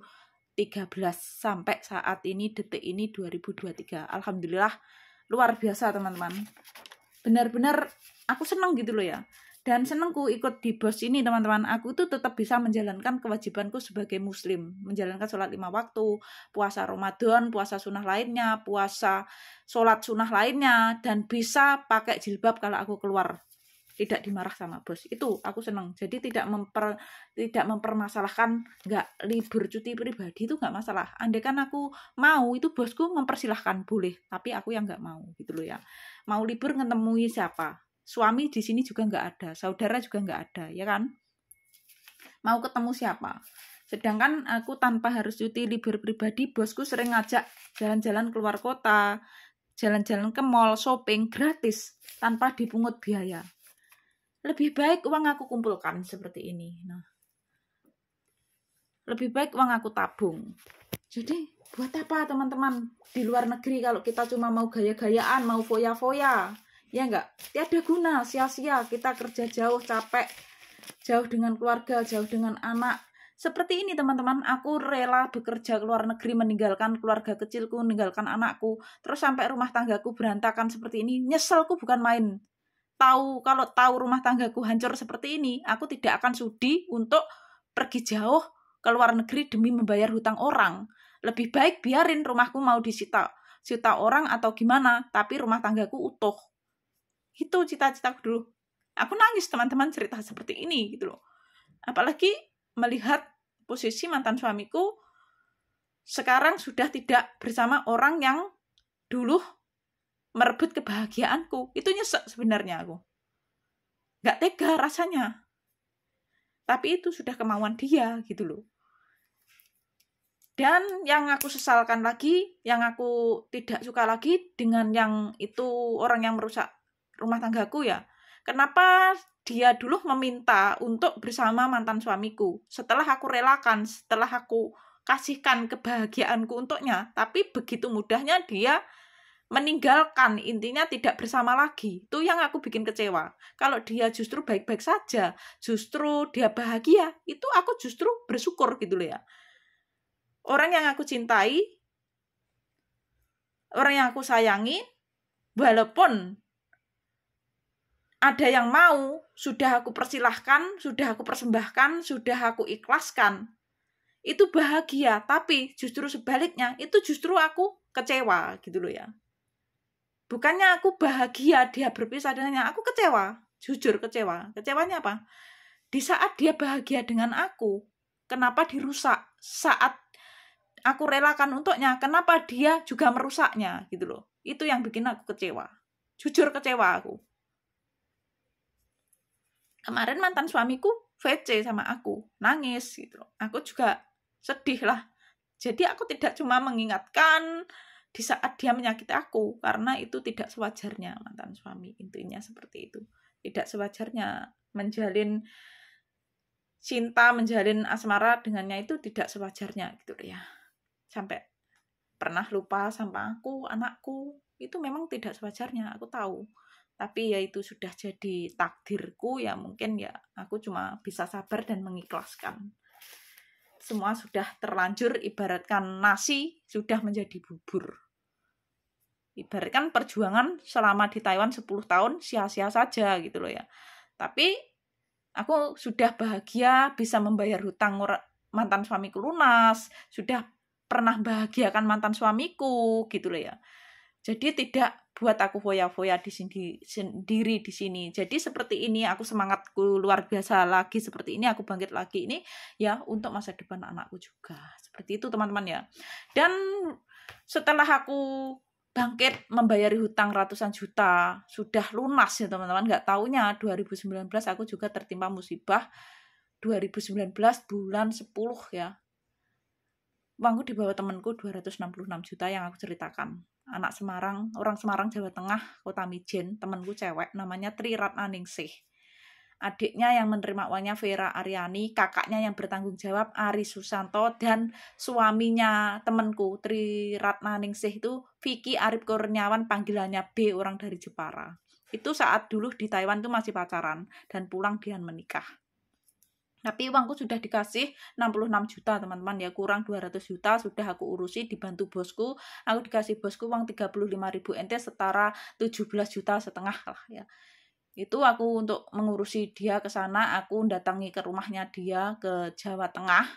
S1: Sampai saat ini, detik ini 2023. Alhamdulillah, luar biasa teman-teman. Benar-benar aku senang gitu loh ya. Dan senangku ikut di BOS ini teman-teman. Aku tuh tetap bisa menjalankan kewajibanku sebagai muslim. Menjalankan sholat 5 waktu, puasa Ramadan, puasa sunnah lainnya, puasa sholat sunnah lainnya. Dan bisa pakai jilbab kalau aku keluar. Tidak dimarah sama bos. Itu aku senang. Jadi tidak mempermasalahkan nggak libur cuti pribadi itu nggak masalah. Andai kan aku mau, itu bosku mempersilahkan, boleh. Tapi aku yang nggak mau gitu loh ya. Mau libur ngetemui siapa? Suami di sini juga nggak ada, saudara juga nggak ada, ya kan? Mau ketemu siapa? Sedangkan aku tanpa harus cuti libur pribadi, bosku sering ngajak jalan-jalan keluar kota, jalan-jalan ke mall, shopping gratis tanpa dipungut biaya. Lebih baik uang aku kumpulkan seperti ini. Nah, lebih baik uang aku tabung. Jadi buat apa teman-teman di luar negeri kalau kita cuma mau gaya-gayaan, mau foya-foya? Ya enggak, tiada guna, sia-sia kita kerja jauh, capek, jauh dengan keluarga, jauh dengan anak. Seperti ini teman-teman, aku rela bekerja ke luar negeri, meninggalkan keluarga kecilku, meninggalkan anakku, terus sampai rumah tanggaku berantakan seperti ini. Nyeselku bukan main. kalau tahu rumah tanggaku hancur seperti ini, aku tidak akan sudi untuk pergi jauh ke luar negeri demi membayar hutang orang. Lebih baik biarin rumahku mau disita orang atau gimana, tapi rumah tanggaku utuh. Itu cita-citaku dulu. Aku nangis teman-teman cerita seperti ini gitu loh. Apalagi melihat posisi mantan suamiku sekarang sudah tidak bersama orang yang dulu merebut kebahagiaanku. Itu nyesek sebenarnya aku. Gak tega rasanya. Tapi itu sudah kemauan dia gitu loh. Dan yang aku sesalkan lagi, yang aku tidak suka lagi dengan yang itu orang yang merusak rumah tanggaku ya. Kenapa dia dulu meminta untuk bersama mantan suamiku? Setelah aku relakan, setelah aku kasihkan kebahagiaanku untuknya, tapi begitu mudahnya dia meninggalkan, intinya tidak bersama lagi. Itu yang aku bikin kecewa. Kalau dia justru baik-baik saja, justru dia bahagia, itu aku justru bersyukur gitu loh ya. Orang yang aku cintai, orang yang aku sayangi, walaupun ada yang mau, sudah aku persilahkan, sudah aku persembahkan, sudah aku ikhlaskan, itu bahagia. Tapi justru sebaliknya, itu justru aku kecewa gitu loh ya. Bukannya aku bahagia dia berpisah dengannya, aku kecewa, jujur kecewa. Kecewanya apa? Di saat dia bahagia dengan aku, kenapa dirusak? Saat aku relakan untuknya, kenapa dia juga merusaknya gitu loh. Itu yang bikin aku kecewa. Jujur kecewa aku. Kemarin mantan suamiku VC sama aku, nangis gitu. Aku juga sedih lah. Jadi aku tidak cuma mengingatkan di saat dia menyakiti aku, karena itu tidak sewajarnya mantan suami. Intinya seperti itu. Tidak sewajarnya menjalin cinta, menjalin asmara dengannya itu tidak sewajarnya gitu ya. Sampai pernah lupa sama aku, anakku, itu memang tidak sewajarnya, aku tahu. Tapi ya itu sudah jadi takdirku, ya mungkin ya aku cuma bisa sabar dan mengikhlaskan. Semua sudah terlanjur, ibaratkan nasi sudah menjadi bubur. Ibaratkan perjuangan selama di Taiwan 10 tahun sia-sia saja gitu loh ya. Tapi aku sudah bahagia bisa membayar hutang mantan suamiku lunas, sudah pernah bahagiakan mantan suamiku gitu loh ya. Jadi tidak buat aku foya-foya sendiri di sini. Jadi seperti ini aku semangatku luar biasa lagi, seperti ini aku bangkit lagi ini ya untuk masa depan anakku juga. Seperti itu teman-teman ya. Dan setelah aku bangkit membayari hutang ratusan juta, sudah lunas ya teman-teman. Nggak taunya 2019 aku juga tertimpa musibah. 2019 bulan 10 ya. Uangku dibawa temanku 266 juta yang aku ceritakan. Anak Semarang, orang Semarang, Jawa Tengah, Kota Mijen, temanku cewek, namanya Tri Ratnaningsih. Adiknya yang menerima uangnya Vera Aryani, kakaknya yang bertanggung jawab Ari Susanto, dan suaminya temanku Tri Ratnaningsih itu Vicky Arif Kurniawan, panggilannya B, orang dari Jepara. Itu saat dulu di Taiwan itu masih pacaran, dan pulang dia menikah. Tapi uangku sudah dikasih 66 juta teman-teman ya, kurang 200 juta sudah aku urusi, dibantu bosku. Aku dikasih bosku uang 35.000 NT setara 17 juta setengah lah ya. Itu aku untuk mengurusi dia ke sana, aku datangi ke rumahnya dia ke Jawa Tengah.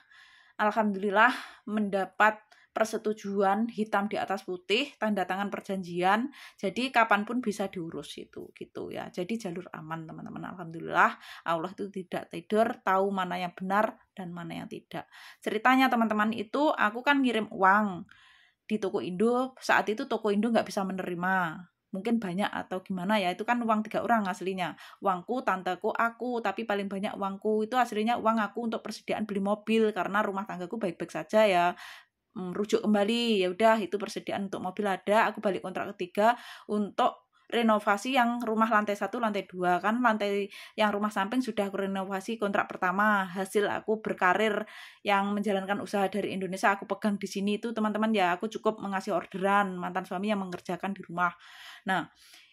S1: Alhamdulillah mendapat persetujuan hitam di atas putih, tanda tangan perjanjian, jadi kapanpun bisa diurus itu gitu ya. Jadi jalur aman teman-teman. Alhamdulillah Allah itu tidak tidur, tahu mana yang benar dan mana yang tidak. Ceritanya teman-teman itu aku kan ngirim uang di Toko Indo, saat itu Toko Indo nggak bisa menerima, mungkin banyak atau gimana ya, itu kan uang 3 orang aslinya, uangku, tanteku, aku, tapi paling banyak uangku itu aslinya uang aku untuk persediaan beli mobil karena rumah tanggaku baik-baik saja ya. Rujuk kembali, ya udah itu persediaan untuk mobil ada, aku balik kontrak ketiga untuk renovasi yang rumah lantai 1, lantai 2 kan, lantai yang rumah samping sudah aku renovasi kontrak pertama. Hasil aku berkarir yang menjalankan usaha dari Indonesia aku pegang di sini itu teman-teman ya, aku cukup mengasih orderan, mantan suami yang mengerjakan di rumah. Nah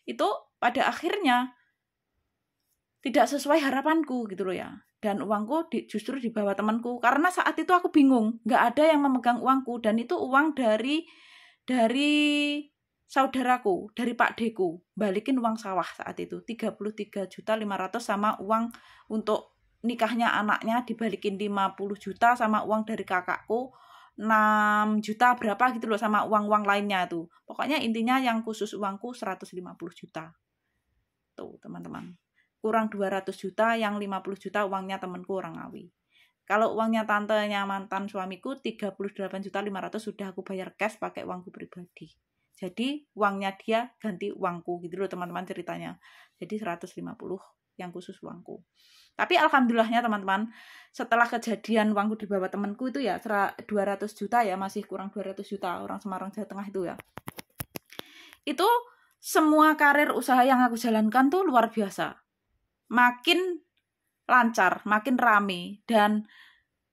S1: itu pada akhirnya tidak sesuai harapanku gitu loh ya. Dan uangku justru dibawa temanku, karena saat itu aku bingung, nggak ada yang memegang uangku, dan itu uang dari saudaraku dari Pak Deku balikin uang sawah saat itu 33.500.000 sama uang untuk nikahnya anaknya dibalikin 50 juta sama uang dari kakakku 6 juta berapa gitu loh sama uang-uang lainnya tuh. Pokoknya intinya yang khusus uangku 150 juta. Tuh teman-teman. Kurang 200 juta yang 50 juta uangnya temanku orang Ngawi. Kalau uangnya tantenya mantan suamiku 38.500.000 sudah aku bayar cash pakai uangku pribadi. Jadi uangnya dia ganti uangku gitu loh teman-teman ceritanya. Jadi 150 yang khusus uangku. Tapi alhamdulillahnya teman-teman, setelah kejadian uangku dibawa temanku itu ya 200 juta ya, masih kurang 200 juta orang Semarang Jawa Tengah itu ya. Itu semua karir usaha yang aku jalankan tuh luar biasa. Makin lancar, makin rame, dan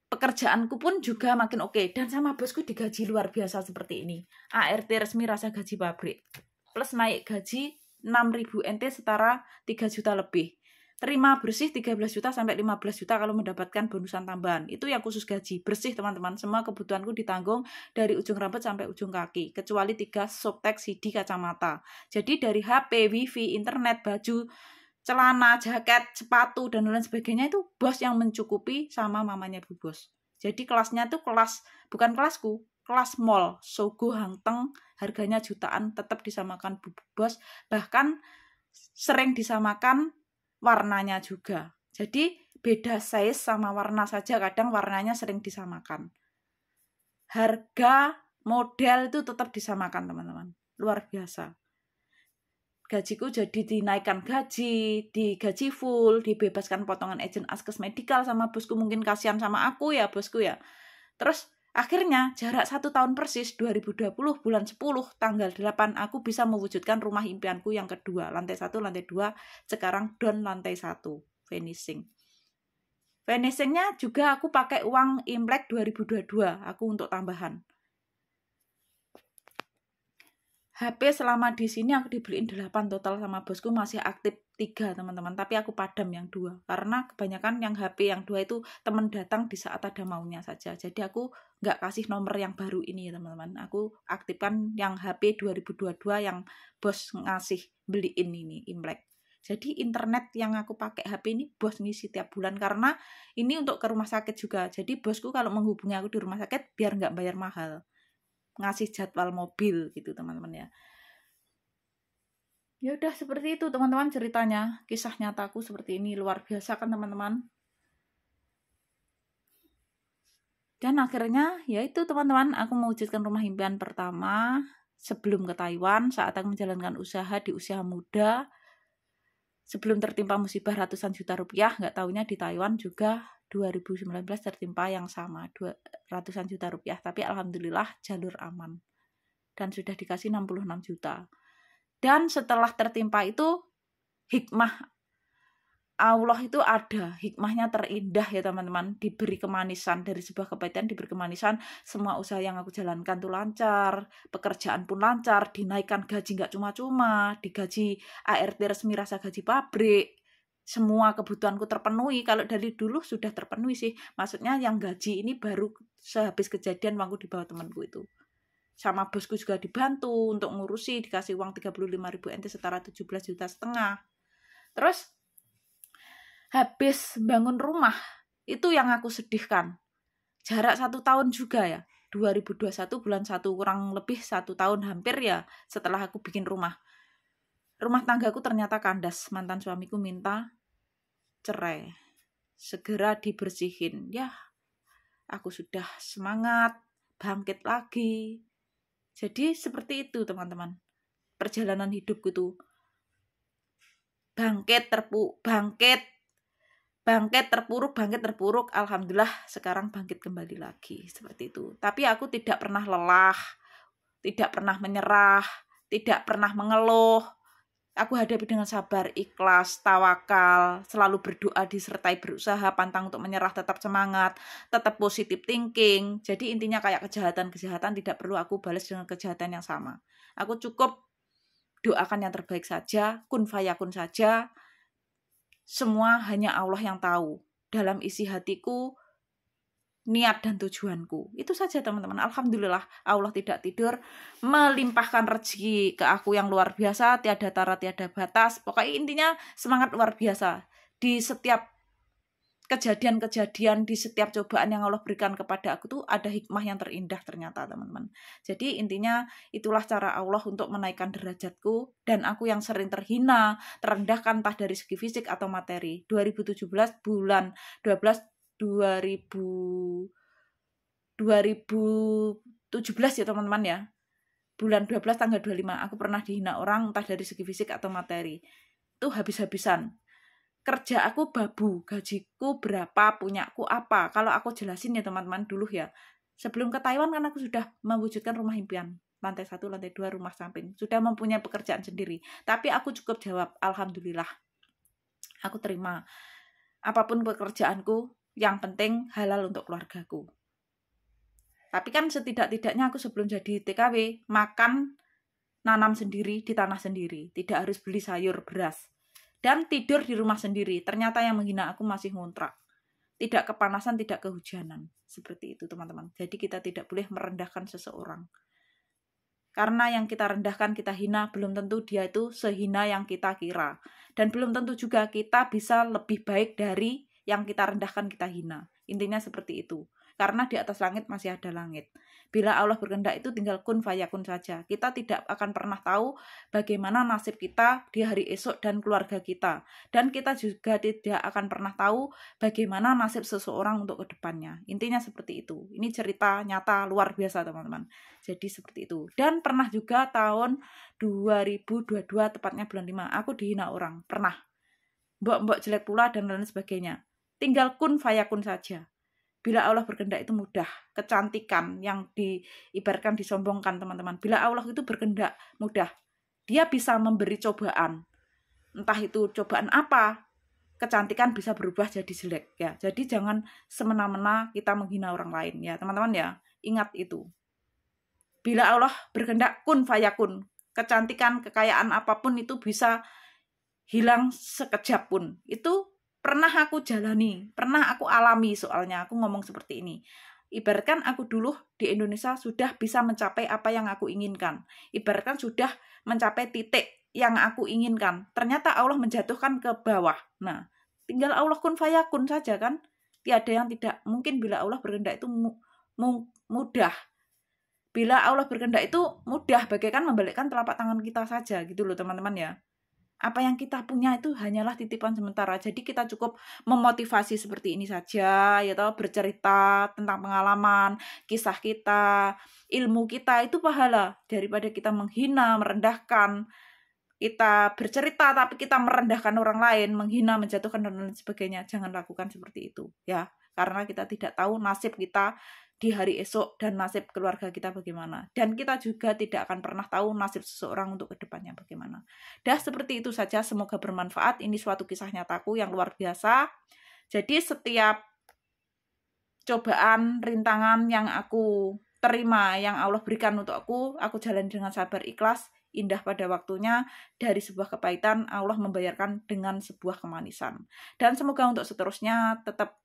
S1: pekerjaanku pun juga makin oke. Dan sama bosku digaji luar biasa seperti ini. ART resmi rasa gaji pabrik. Plus naik gaji 6.000 NT setara 3 juta lebih. Terima bersih 13 juta sampai 15 juta kalau mendapatkan bonusan tambahan. Itu yang khusus gaji. Bersih teman-teman. Semua kebutuhanku ditanggung dari ujung rambut sampai ujung kaki. Kecuali 3 softtek, CD, kacamata. Jadi dari HP, wifi, internet, baju, celana, jaket, sepatu, dan lain sebagainya itu bos yang mencukupi sama mamanya Bu Bos. Jadi kelasnya tuh kelas, bukan kelasku, kelas mall, Sogo, Hangteng, harganya jutaan, tetap disamakan Bu Bos, bahkan sering disamakan warnanya juga. Jadi beda size sama warna saja, kadang warnanya sering disamakan. Harga, model itu tetap disamakan teman-teman, luar biasa. Gajiku jadi dinaikkan gaji, digaji full, dibebaskan potongan agent askes medikal sama bosku, mungkin kasihan sama aku ya bosku ya. Terus akhirnya jarak 1 tahun persis 2020 bulan 10 tanggal 8 aku bisa mewujudkan rumah impianku yang kedua, lantai 1, lantai 2, sekarang down lantai 1, finishing. Finishingnya juga aku pakai uang Imlek 2022 aku untuk tambahan. HP selama di sini aku dibeliin 8 total sama bosku, masih aktif 3 teman-teman, tapi aku padam yang 2 karena kebanyakan yang HP yang 2 itu teman datang di saat ada maunya saja. Jadi aku nggak kasih nomor yang baru ini teman-teman, aku aktifkan yang HP 2022 yang bos ngasih beliin ini Imlek. Jadi internet yang aku pakai HP ini bos ngisi tiap bulan karena ini untuk ke rumah sakit juga. Jadi bosku kalau menghubungi aku di rumah sakit biar nggak bayar mahal, ngasih jadwal mobil gitu teman-teman ya. Ya udah seperti itu teman-teman ceritanya, kisah nyataku seperti ini, luar biasa kan teman-teman. Dan akhirnya ya itu teman-teman, aku mewujudkan rumah impian pertama sebelum ke Taiwan, saat aku menjalankan usaha di usia muda, sebelum tertimpa musibah ratusan juta rupiah, nggak taunya di Taiwan juga 2019 tertimpa yang sama, ratusan juta rupiah, tapi alhamdulillah jalur aman. Dan sudah dikasih 66 juta. Dan setelah tertimpa itu, hikmah Allah itu ada, hikmahnya terindah ya teman-teman, diberi kemanisan, dari sebuah kepahitan diberi kemanisan, semua usaha yang aku jalankan tuh lancar, pekerjaan pun lancar, dinaikkan gaji nggak cuma-cuma, digaji ART resmi rasa gaji pabrik, semua kebutuhanku terpenuhi. Kalau dari dulu sudah terpenuhi sih, maksudnya yang gaji ini baru sehabis kejadian uangku dibawa temanku itu. Sama bosku juga dibantu untuk ngurusi, dikasih uang 35.000 NT setara 17,5 juta. Terus habis bangun rumah itu yang aku sedihkan, jarak 1 tahun juga ya, 2021 bulan 1, kurang lebih 1 tahun hampir ya setelah aku bikin rumah tanggaku ternyata kandas. Mantan suamiku minta cerai, segera dibersihin. Ya aku sudah semangat bangkit lagi. Jadi seperti itu teman-teman, perjalanan hidupku tuh bangkit terpuruk, alhamdulillah sekarang bangkit kembali lagi seperti itu. Tapi aku tidak pernah lelah, tidak pernah menyerah, tidak pernah mengeluh. Aku hadapi dengan sabar, ikhlas, tawakal, selalu berdoa disertai berusaha, pantang untuk menyerah, tetap semangat, tetap positive thinking. Jadi intinya kayak kejahatan-kejahatan tidak perlu aku balas dengan kejahatan yang sama. Aku cukup doakan yang terbaik saja, kun fayakun saja. Semua hanya Allah yang tahu. Dalam isi hatiku, niat dan tujuanku. Itu saja teman-teman. Alhamdulillah Allah tidak tidur, melimpahkan rezeki ke aku yang luar biasa, tiada tara tiada batas. Pokoknya intinya semangat luar biasa. Di setiap kejadian-kejadian, di setiap cobaan yang Allah berikan kepada aku tuh ada hikmah yang terindah ternyata teman-teman. Jadi intinya itulah cara Allah untuk menaikkan derajatku, dan aku yang sering terhina, terendahkan entah dari segi fisik atau materi. 2017 bulan 12 2017 ya teman-teman ya. Bulan 12 tanggal 25 aku pernah dihina orang entah dari segi fisik atau materi. Itu habis-habisan. Kerja aku babu, gajiku berapa, punyaku apa. Kalau aku jelasin ya teman-teman dulu ya. Sebelum ke Taiwan kan aku sudah mewujudkan rumah impian. Lantai 1, lantai 2, rumah samping. Sudah mempunyai pekerjaan sendiri. Tapi aku cukup jawab, alhamdulillah. Aku terima. Apapun pekerjaanku, yang penting halal untuk keluargaku. Tapi kan setidak-tidaknya aku sebelum jadi TKW, makan, nanam sendiri di tanah sendiri. Tidak harus beli sayur, beras. Dan tidur di rumah sendiri. Ternyata yang menghina aku masih ngontrak. Tidak kepanasan, tidak kehujanan. Seperti itu teman-teman. Jadi kita tidak boleh merendahkan seseorang. Karena yang kita rendahkan, kita hina, belum tentu dia itu sehina yang kita kira. Dan belum tentu juga kita bisa lebih baik dari yang kita rendahkan, kita hina. Intinya seperti itu. Karena di atas langit masih ada langit. Bila Allah berkehendak itu tinggal kun fayakun saja. Kita tidak akan pernah tahu bagaimana nasib kita di hari esok dan keluarga kita. Dan kita juga tidak akan pernah tahu bagaimana nasib seseorang untuk kedepannya. Intinya seperti itu. Ini cerita nyata luar biasa teman-teman. Jadi seperti itu. Dan pernah juga tahun 2022 tepatnya bulan 5 aku dihina orang. Pernah. Mbok-mbok jelek pula dan lain sebagainya. Tinggal kun fayakun saja. Bila Allah berkehendak itu mudah. Kecantikan yang diibaratkan disombongkan teman-teman. Bila Allah itu berkehendak mudah. Dia bisa memberi cobaan. Entah itu cobaan apa. Kecantikan bisa berubah jadi jelek ya. Jadi jangan semena-mena kita menghina orang lain ya teman-teman ya. Ingat itu. Bila Allah berkehendak kun fayakun. Kecantikan, kekayaan apapun itu bisa hilang sekejap pun. Itu pernah aku jalani, pernah aku alami soalnya aku ngomong seperti ini. Ibaratkan aku dulu di Indonesia sudah bisa mencapai apa yang aku inginkan. Ibaratkan sudah mencapai titik yang aku inginkan. Ternyata Allah menjatuhkan ke bawah. Nah, tinggal Allah kun fayakun saja kan. Tiada yang tidak mungkin bila Allah berkehendak itu mudah. Bila Allah berkehendak itu mudah, bagaikan membalikkan telapak tangan kita saja gitu loh teman-teman ya. Apa yang kita punya itu hanyalah titipan sementara. Jadi kita cukup memotivasi seperti ini saja, ya toh, bercerita tentang pengalaman, kisah kita, ilmu kita itu pahala daripada kita menghina, merendahkan. Kita bercerita tapi kita merendahkan orang lain, menghina, menjatuhkan dan lain sebagainya. Jangan lakukan seperti itu, ya. Karena kita tidak tahu nasib kita di hari esok dan nasib keluarga kita bagaimana. Dan kita juga tidak akan pernah tahu nasib seseorang untuk kedepannya bagaimana. Dah seperti itu saja, semoga bermanfaat. Ini suatu kisah nyataku yang luar biasa. Jadi setiap cobaan, rintangan yang aku terima, yang Allah berikan untuk aku jalani dengan sabar, ikhlas, indah pada waktunya. Dari sebuah kepahitan, Allah membayarkan dengan sebuah kemanisan. Dan semoga untuk seterusnya tetap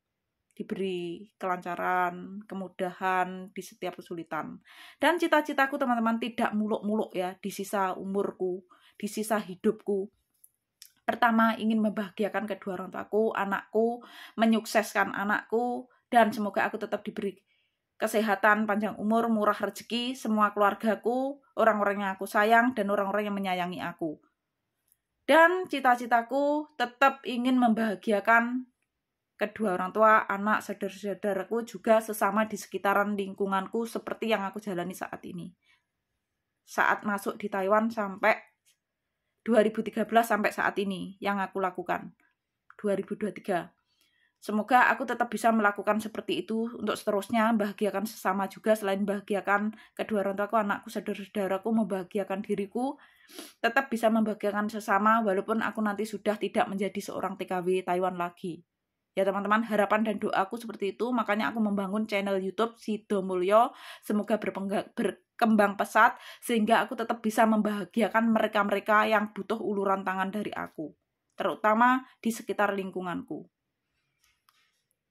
S1: diberi kelancaran, kemudahan di setiap kesulitan. Dan cita-citaku teman-teman tidak muluk-muluk ya di sisa umurku, di sisa hidupku. Pertama, ingin membahagiakan kedua orang tuaku, anakku, menyukseskan anakku, dan semoga aku tetap diberi kesehatan, panjang umur, murah rezeki, semua keluargaku, orang-orang yang aku sayang, dan orang-orang yang menyayangi aku. Dan cita-citaku tetap ingin membahagiakan kedua orang tua, anak, saudara-saudaraku, juga sesama di sekitaran lingkunganku seperti yang aku jalani saat ini. Saat masuk di Taiwan sampai 2013 sampai saat ini yang aku lakukan. 2023. Semoga aku tetap bisa melakukan seperti itu untuk seterusnya, membahagiakan sesama juga, selain membahagiakan kedua orang tuaku, anakku, saudara-saudaraku, membahagiakan diriku, tetap bisa membahagiakan sesama walaupun aku nanti sudah tidak menjadi seorang TKW Taiwan lagi. Ya teman-teman, harapan dan doaku seperti itu, makanya aku membangun channel YouTube Sido Mulyo, semoga berkembang pesat, sehingga aku tetap bisa membahagiakan mereka-mereka yang butuh uluran tangan dari aku, terutama di sekitar lingkunganku.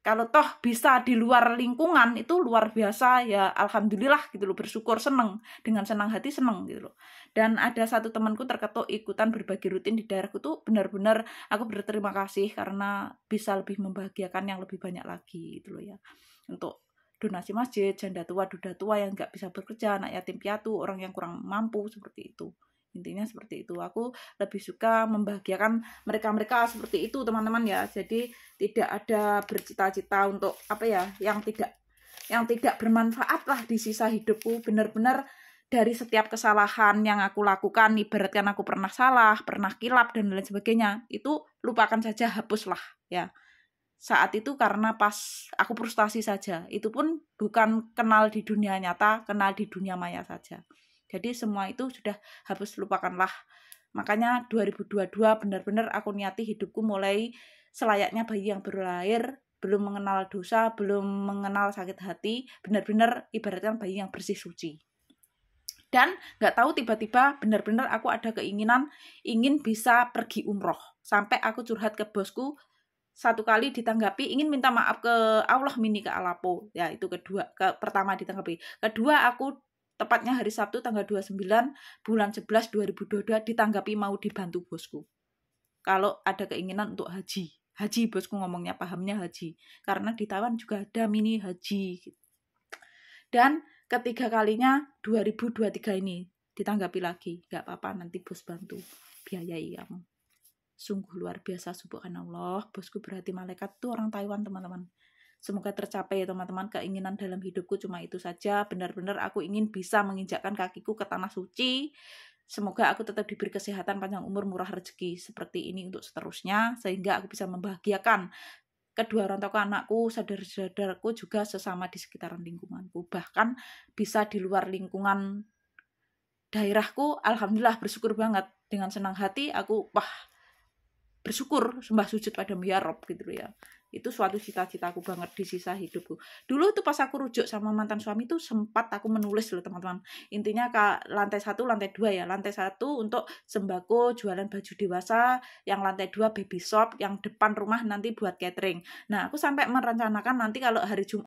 S1: kalau toh bisa di luar lingkungan itu luar biasa ya, alhamdulillah gitu loh, bersyukur, seneng, dengan senang hati seneng gitu loh. Dan ada satu temanku terketuk ikutan berbagi rutin di daerahku tuh, benar-benar aku berterima kasih karena bisa lebih membahagiakan yang lebih banyak lagi gitu loh ya, untuk donasi masjid, janda tua, duda tua yang nggak bisa bekerja, anak yatim piatu, orang yang kurang mampu, seperti itu. Intinya seperti itu. Aku lebih suka membahagiakan mereka-mereka seperti itu, teman-teman ya. Jadi tidak ada bercita-cita untuk apa ya, yang tidak bermanfaat lah di sisa hidupku. Benar-benar dari setiap kesalahan yang aku lakukan, ibaratkan aku pernah salah, pernah kilap dan lain sebagainya, itu lupakan saja, hapuslah ya. Saat itu karena pas aku frustasi saja. Itu pun bukan kenal di dunia nyata, kenal di dunia maya saja. Jadi semua itu sudah hapus, lupakanlah. Makanya 2022 benar-benar aku niati hidupku mulai selayaknya bayi yang baru lahir, belum mengenal dosa, belum mengenal sakit hati, benar-benar ibaratkan bayi yang bersih suci. Dan gak tahu tiba-tiba benar-benar aku ada keinginan ingin bisa pergi umroh. Sampai aku curhat ke bosku, satu kali ditanggapi ingin minta maaf ke Allah, mini ke Alapo. Ya itu pertama ditanggapi. Kedua aku tepatnya hari Sabtu tanggal 29 bulan 11 2022 ditanggapi mau dibantu bosku. Kalau ada keinginan untuk haji. Haji bosku ngomongnya, pahamnya haji. Karena di Taiwan juga ada mini haji. Dan ketiga kalinya 2023 ini ditanggapi lagi. Gak apa-apa, nanti bos bantu biayai kamu. Sungguh luar biasa, subhanallah. Bosku berarti malaikat tuh orang Taiwan, teman-teman. Semoga tercapai ya teman-teman, keinginan dalam hidupku cuma itu saja. Benar-benar aku ingin bisa menginjakkan kakiku ke tanah suci. Semoga aku tetap diberi kesehatan, panjang umur, murah rezeki seperti ini untuk seterusnya, sehingga aku bisa membahagiakan kedua orang tua anakku, saudara-saudaraku, juga sesama di sekitaran lingkunganku. Bahkan bisa di luar lingkungan daerahku. Alhamdulillah, bersyukur banget. Dengan senang hati aku bersyukur, sembah sujud padamu ya Rob gitu ya. Itu suatu cita-citaku banget di sisa hidupku. Dulu tuh pas aku rujuk sama mantan suami tuh sempat aku menulis loh teman-teman. Intinya ke lantai 1, lantai 2 ya. Lantai 1 untuk sembako, jualan baju dewasa, yang lantai 2 baby shop, yang depan rumah nanti buat catering. Nah, aku sampai merencanakan nanti kalau hari Jumat